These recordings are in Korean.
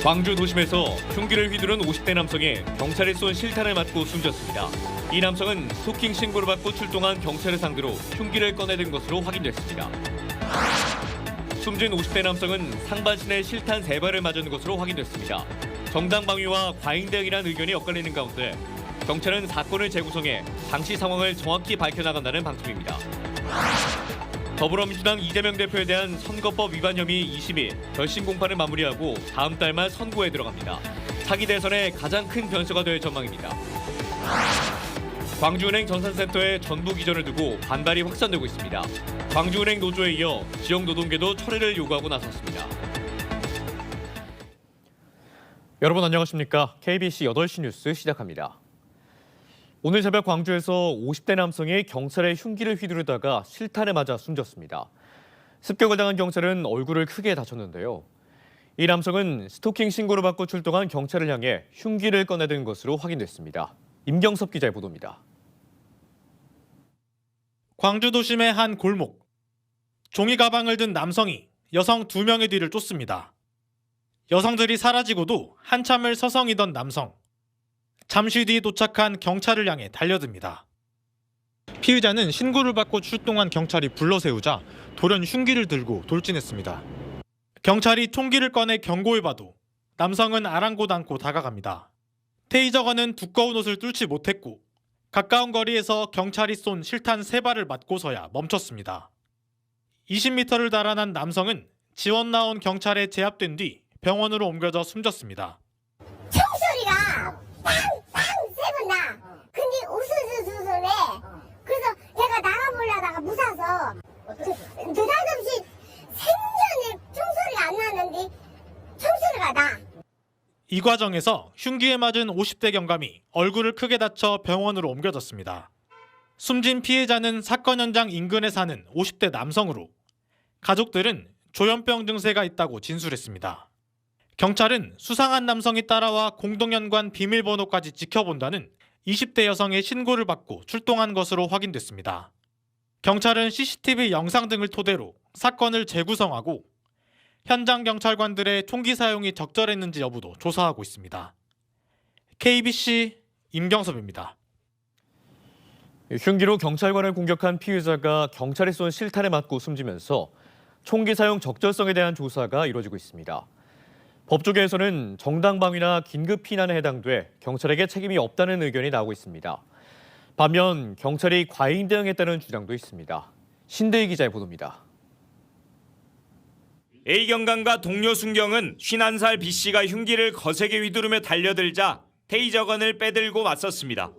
광주 도심에서 흉기를 휘두른 50대 남성이 경찰이 쏜 실탄을 맞고 숨졌습니다. 이 남성은 스토킹 신고를 받고 출동한 경찰을 상대로 흉기를 꺼내든 것으로 확인됐습니다. 숨진 50대 남성은 상반신에 실탄 3발을 맞은 것으로 확인됐습니다. 정당방위와 과잉대응이라는 의견이 엇갈리는 가운데 경찰은 사건을 재구성해 당시 상황을 정확히 밝혀나간다는 방침입니다. 더불어민주당 이재명 대표에 대한 선거법 위반 혐의 2심이 결심 공판을 마무리하고 다음 달 말 선고에 들어갑니다. 차기 대선의 가장 큰 변수가 될 전망입니다. 광주은행 전산센터의 전북 이전을 두고 반발이 확산되고 있습니다. 광주은행 노조에 이어 지역 노동계도 철회를 요구하고 나섰습니다. 여러분 안녕하십니까? KBC 8시 뉴스 시작합니다. 오늘 새벽 광주에서 50대 남성이 경찰의 흉기를 휘두르다가 실탄에 맞아 숨졌습니다. 습격을 당한 경찰은 얼굴을 크게 다쳤는데요. 이 남성은 스토킹 신고를 받고 출동한 경찰을 향해 흉기를 꺼내든 것으로 확인됐습니다. 임경섭 기자의 보도입니다. 광주 도심의 한 골목. 종이 가방을 든 남성이 여성 2명의 뒤를 쫓습니다. 여성들이 사라지고도 한참을 서성이던 남성. 잠시 뒤 도착한 경찰을 향해 달려듭니다. 피의자는 신고를 받고 출동한 경찰이 불러세우자 돌연 흉기를 들고 돌진했습니다. 경찰이 총기를 꺼내 경고해봐도 남성은 아랑곳 않고 다가갑니다. 테이저건은 두꺼운 옷을 뚫지 못했고 가까운 거리에서 경찰이 쏜 실탄 3발을 맞고서야 멈췄습니다. 20m를 달아난 남성은 지원 나온 경찰에 제압된 뒤 병원으로 옮겨져 숨졌습니다. 총소리가 빵빵 세 번 나. 근데 우수수수수해. 그래서 내가 나가보려다가 무사서 느닷없이 생전에 총소리가 안 나는데 총소리가 나. 이 과정에서 흉기에 맞은 50대 경감이 얼굴을 크게 다쳐 병원으로 옮겨졌습니다. 숨진 피해자는 사건 현장 인근에 사는 50대 남성으로 가족들은 조현병 증세가 있다고 진술했습니다. 경찰은 수상한 남성이 따라와 공동연관 비밀번호까지 지켜본다는 20대 여성의 신고를 받고 출동한 것으로 확인됐습니다. 경찰은 CCTV 영상 등을 토대로 사건을 재구성하고 현장 경찰관들의 총기 사용이 적절했는지 여부도 조사하고 있습니다. KBC 임경섭입니다. 흉기로 경찰관을 공격한 피의자가 경찰이 쏜 실탄에 맞고 숨지면서 총기 사용 적절성에 대한 조사가 이루어지고 있습니다. 법조계에서는 정당방위나 긴급 피난에 해당돼 경찰에게 책임이 없다는 의견이 나오고 있습니다. 반면 경찰이 과잉 대응했다는 주장도 있습니다. 신대희 기자의 보도입니다. A 경감과 동료 순경은 51살 B 씨가 흉기를 거세게 휘두르며 달려들자 테이저건을 빼들고 맞섰습니다.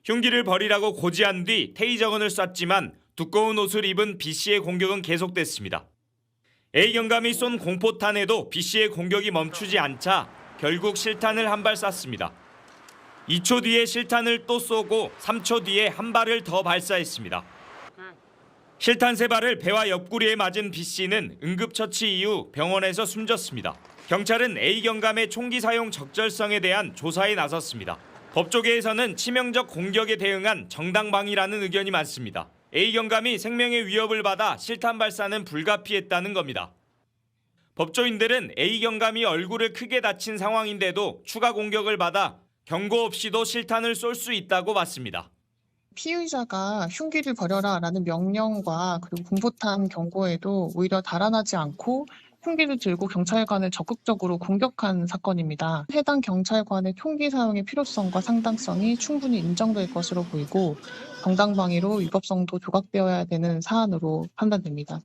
흉기를 버리라고 고지한 뒤 테이저건을 쐈지만 두꺼운 옷을 입은 B 씨의 공격은 계속됐습니다. A 경감이 쏜 공포탄에도 B 씨의 공격이 멈추지 않자 결국 실탄을 한 발 쐈습니다. 2초 뒤에 실탄을 또 쏘고 3초 뒤에 한 발을 더 발사했습니다. 실탄 3발을 배와 옆구리에 맞은 B 씨는 응급처치 이후 병원에서 숨졌습니다. 경찰은 A 경감의 총기 사용 적절성에 대한 조사에 나섰습니다. 법조계에서는 치명적 공격에 대응한 정당방위라는 의견이 많습니다. A 경감이 생명의 위협을 받아 실탄 발사는 불가피했다는 겁니다. 법조인들은 A 경감이 얼굴을 크게 다친 상황인데도 추가 공격을 받아 경고 없이도 실탄을 쏠 수 있다고 봤습니다. 피의자가 흉기를 버려라라는 명령과 그리고 공포탄 경고에도 오히려 달아나지 않고 흉기를 들고 경찰관을 적극적으로 공격한 사건입니다. 해당 경찰관의 총기 사용의 필요성과 상당성이 충분히 인정될 것으로 보이고 정당방위로 위법성도 조각되어야 되는 사안으로 판단됩니다.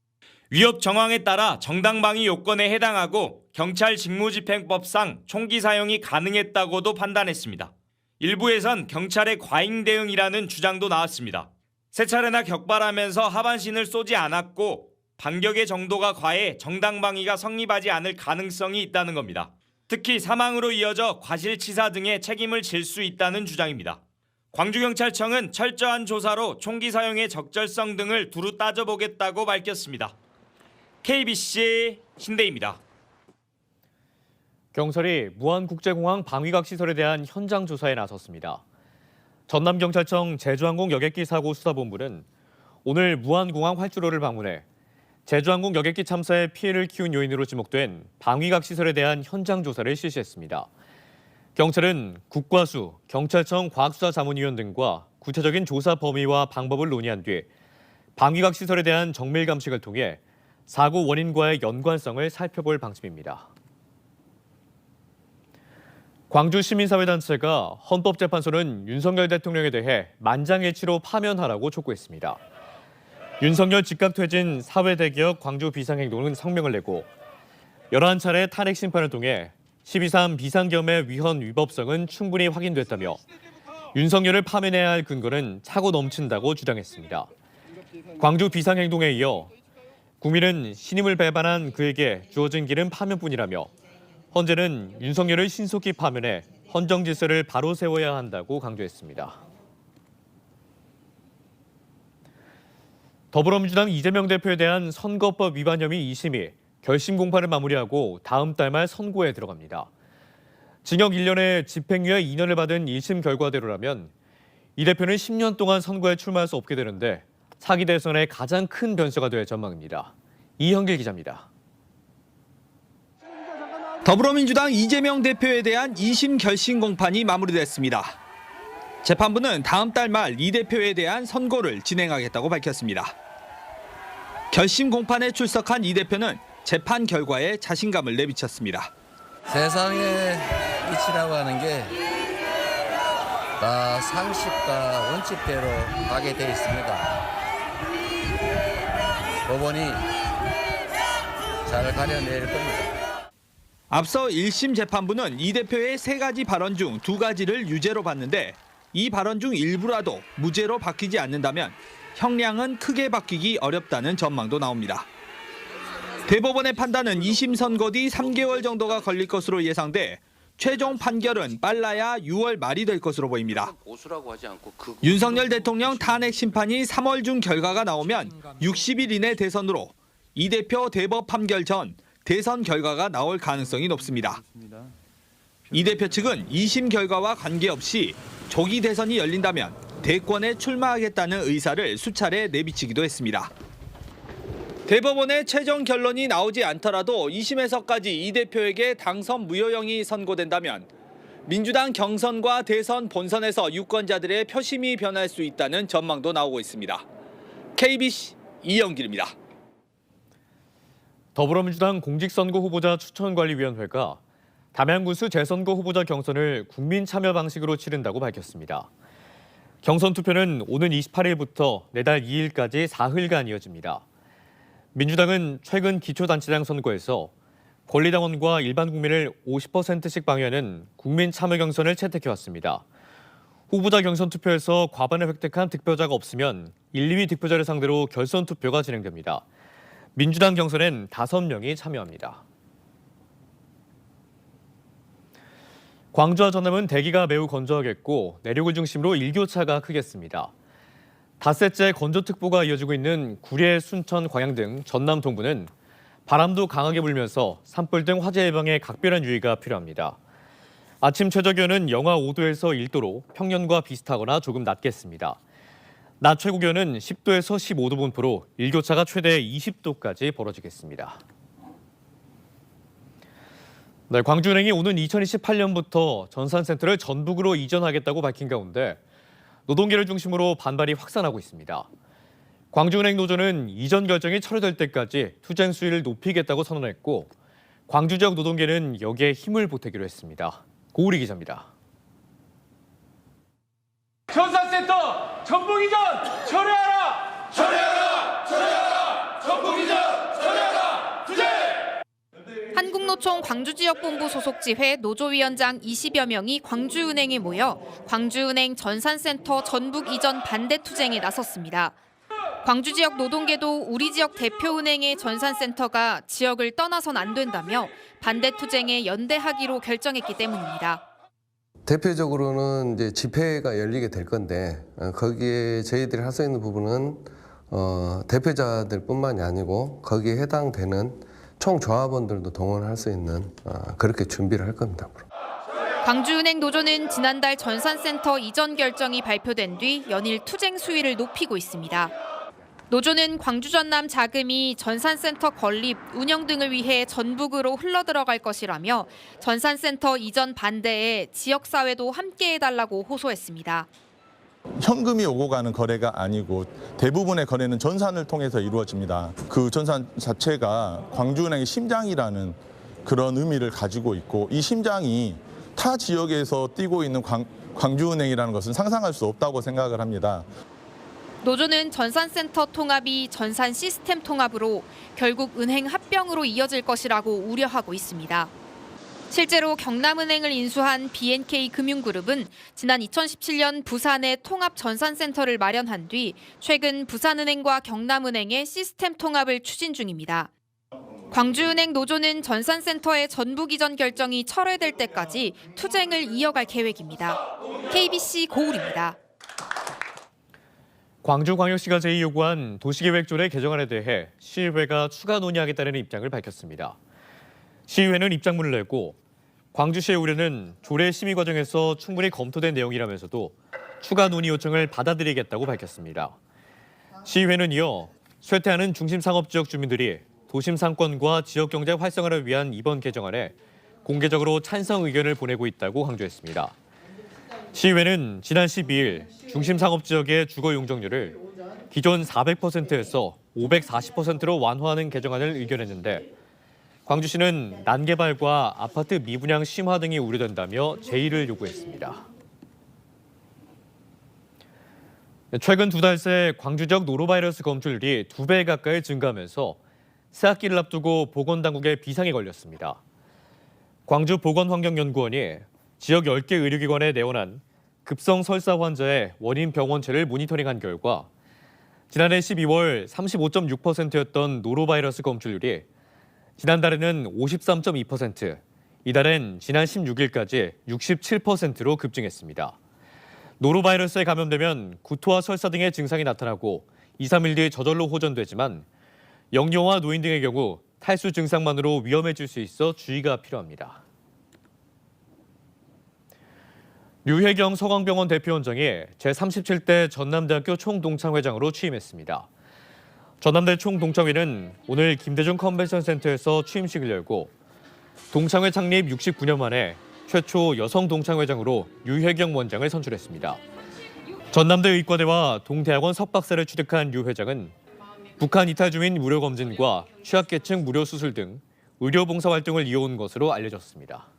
위협 정황에 따라 정당방위 요건에 해당하고 경찰 직무집행법상 총기 사용이 가능했다고도 판단했습니다. 일부에선 경찰의 과잉 대응이라는 주장도 나왔습니다. 세 차례나 격발하면서 하반신을 쏘지 않았고 반격의 정도가 과해 정당방위가 성립하지 않을 가능성이 있다는 겁니다. 특히 사망으로 이어져 과실치사 등의 책임을 질 수 있다는 주장입니다. 광주경찰청은 철저한 조사로 총기 사용의 적절성 등을 두루 따져보겠다고 밝혔습니다. KBC 신대희입니다. 경찰이 무안국제공항 방위각 시설에 대한 현장 조사에 나섰습니다. 전남경찰청 제주항공 여객기 사고 수사본부는 오늘 무안공항 활주로를 방문해 제주항공 여객기 참사에 피해를 키운 요인으로 지목된 방위각 시설에 대한 현장 조사를 실시했습니다. 경찰은 국과수, 경찰청 과학수사자문위원 등과 구체적인 조사 범위와 방법을 논의한 뒤 방위각 시설에 대한 정밀 감식을 통해 사고 원인과의 연관성을 살펴볼 방침입니다. 광주 시민사회단체가 헌법재판소는 윤석열 대통령에 대해 만장일치로 파면하라고 촉구했습니다. 윤석열 즉각퇴진 사회대기업 광주 비상행동은 성명을 내고 11차례 탄핵 심판을 통해 12.3 비상겸의 위헌 위법성은 충분히 확인됐다며 윤석열을 파면해야 할 근거는 차고 넘친다고 주장했습니다. 광주 비상행동에 이어 국민은 신임을 배반한 그에게 주어진 길은 파면뿐이라며 헌재는 윤석열을 신속히 파면해 헌정 질서를 바로 세워야 한다고 강조했습니다. 더불어민주당 이재명 대표에 대한 선거법 위반 혐의 2심이 결심 공판을 마무리하고 다음 달 말 선고에 들어갑니다. 징역 1년에 집행유예 2년을 받은 1심 결과대로라면 이 대표는 10년 동안 선거에 출마할 수 없게 되는데 차기 대선의 가장 큰 변수가 될 전망입니다. 이형길 기자입니다. 더불어민주당 이재명 대표에 대한 2심 결심 공판이 마무리됐습니다. 재판부는 다음 달 말 이 대표에 대한 선고를 진행하겠다고 밝혔습니다. 결심 공판에 출석한 이 대표는 재판 결과에 자신감을 내비쳤습니다. 세상의 이치라고 하는 게 다 상식과 원칙대로 하게 돼 있습니다. 법원이 잘 가려낼 겁니다. 앞서 1심 재판부는 이 대표의 3가지 발언 중 2가지를 유죄로 봤는데 이 발언 중 일부라도 무죄로 바뀌지 않는다면 형량은 크게 바뀌기 어렵다는 전망도 나옵니다. 대법원의 판단은 2심 선고 뒤 3개월 정도가 걸릴 것으로 예상돼 최종 판결은 빨라야 6월 말이 될 것으로 보입니다. 윤석열 대통령 탄핵 심판이 3월 중 결과가 나오면 60일 이내 대선으로 이 대표 대법 판결 전 대선 결과가 나올 가능성이 높습니다. 이 대표 측은 2심 결과와 관계없이 조기 대선이 열린다면 대권에 출마하겠다는 의사를 수차례 내비치기도 했습니다. 대법원의 최종 결론이 나오지 않더라도 2심에서까지 이 대표에게 당선 무효형이 선고된다면 민주당 경선과 대선 본선에서 유권자들의 표심이 변할 수 있다는 전망도 나오고 있습니다. KBC 이영길입니다. 더불어민주당 공직선거 후보자 추천관리위원회가 담양군수 재선거 후보자 경선을 국민 참여 방식으로 치른다고 밝혔습니다. 경선 투표는 오는 28일부터 내달 2일까지 사흘간 이어집니다. 민주당은 최근 기초단체장 선거에서 권리당원과 일반 국민을 50%씩 방해하는 국민 참여 경선을 채택해왔습니다. 후보자 경선 투표에서 과반을 획득한 득표자가 없으면 1, 2위 득표자를 상대로 결선 투표가 진행됩니다. 민주당 경선엔 5명이 참여합니다. 광주와 전남은 대기가 매우 건조하겠고 내륙을 중심으로 일교차가 크겠습니다. 닷새째 건조특보가 이어지고 있는 구례, 순천, 광양 등 전남 동부는 바람도 강하게 불면서 산불 등 화재 예방에 각별한 유의가 필요합니다. 아침 최저기온은 영하 5도에서 1도로 평년과 비슷하거나 조금 낮겠습니다. 낮 최고 기온은 10도에서 15도 분포로 일교차가 최대 20도까지 벌어지겠습니다. 네, 광주은행이 오는 2028년부터 전산센터를 전북으로 이전하겠다고 밝힌 가운데 노동계를 중심으로 반발이 확산하고 있습니다. 광주은행 노조는 이전 결정이 철회될 때까지 투쟁 수위를 높이겠다고 선언했고 광주 지역 노동계는 여기에 힘을 보태기로 했습니다. 고우리 기자입니다. 전산센터 전북 이전 철회하라! 철회하라! 철회하라! 전북 이전 철회하라! 투쟁! 한국노총 광주지역본부 소속지회 노조위원장 20여 명이 광주은행에 모여 광주은행 전산센터 전북 이전 반대 투쟁에 나섰습니다. 광주 지역 노동계도 우리 지역 대표은행의 전산센터가 지역을 떠나선 안 된다며 반대 투쟁에 연대하기로 결정했기 때문입니다. 대표적으로는 이제 집회가 열리게 될 건데 거기에 저희들이 할 수 있는 부분은 대표자들뿐만이 아니고 거기에 해당되는 총조합원들도 동원할 수 있는 그렇게 준비를 할 겁니다. 광주은행 노조는 지난달 전산센터 이전 결정이 발표된 뒤 연일 투쟁 수위를 높이고 있습니다. 노조는 광주 전남 자금이 전산센터 건립, 운영 등을 위해 전북으로 흘러들어갈 것이라며 전산센터 이전 반대에 지역사회도 함께해달라고 호소했습니다. 현금이 오고 가는 거래가 아니고 대부분의 거래는 전산을 통해서 이루어집니다. 그 전산 자체가 광주은행의 심장이라는 그런 의미를 가지고 있고 이 심장이 타 지역에서 뛰고 있는 광주은행이라는 것은 상상할 수 없다고 생각을 합니다. 노조는 전산센터 통합이 전산 시스템 통합으로 결국 은행 합병으로 이어질 것이라고 우려하고 있습니다. 실제로 경남은행을 인수한 B&K 금융그룹은 지난 2017년 부산에 통합 전산센터를 마련한 뒤 최근 부산은행과 경남은행의 시스템 통합을 추진 중입니다. 광주은행 노조는 전산센터의 전북 이전 결정이 철회될 때까지 투쟁을 이어갈 계획입니다. KBC 고울입니다. 광주광역시가 제2요구한 도시계획조례 개정안에 대해 시의회가 추가 논의하겠다는 입장을 밝혔습니다. 시의회는 입장문을 냈고 광주시의 우려는 조례 심의 과정에서 충분히 검토된 내용이라면서도 추가 논의 요청을 받아들이겠다고 밝혔습니다. 시의회는 이어 쇠퇴하는 중심상업지역 주민들이 도심 상권과 지역경제 활성화를 위한 이번 개정안에 공개적으로 찬성 의견을 보내고 있다고 강조했습니다. 시의회는 지난 12일 중심상업지역의 주거 용적률을 기존 400%에서 540%로 완화하는 개정안을 의결했는데 광주시는 난개발과 아파트 미분양 심화 등이 우려된다며 제의를 요구했습니다. 최근 2달 새 광주 지역 노로바이러스 검출률이 2배 가까이 증가하면서 새학기를 앞두고 보건당국에 비상이 걸렸습니다. 광주보건환경연구원이 지역 10개 의료기관에 내원한 급성 설사 환자의 원인 병원체를 모니터링한 결과 지난해 12월 35.6%였던 노로바이러스 검출률이 지난달에는 53.2%, 이달엔 지난 16일까지 67%로 급증했습니다. 노로바이러스에 감염되면 구토와 설사 등의 증상이 나타나고 2, 3일 뒤 저절로 호전되지만 영유아와 노인 등의 경우 탈수 증상만으로 위험해질 수 있어 주의가 필요합니다. 류혜경 서강병원 대표원장이 제37대 전남대학교 총동창회장으로 취임했습니다. 전남대 총동창회는 오늘 김대중 컨벤션센터에서 취임식을 열고 동창회 창립 69년 만에 최초 여성 동창회장으로 류혜경 원장을 선출했습니다. 전남대 의과대와 동대학원 석박사를 취득한 류 회장은 북한 이탈 주민 무료 검진과 취약계층 무료 수술 등 의료 봉사 활동을 이어온 것으로 알려졌습니다.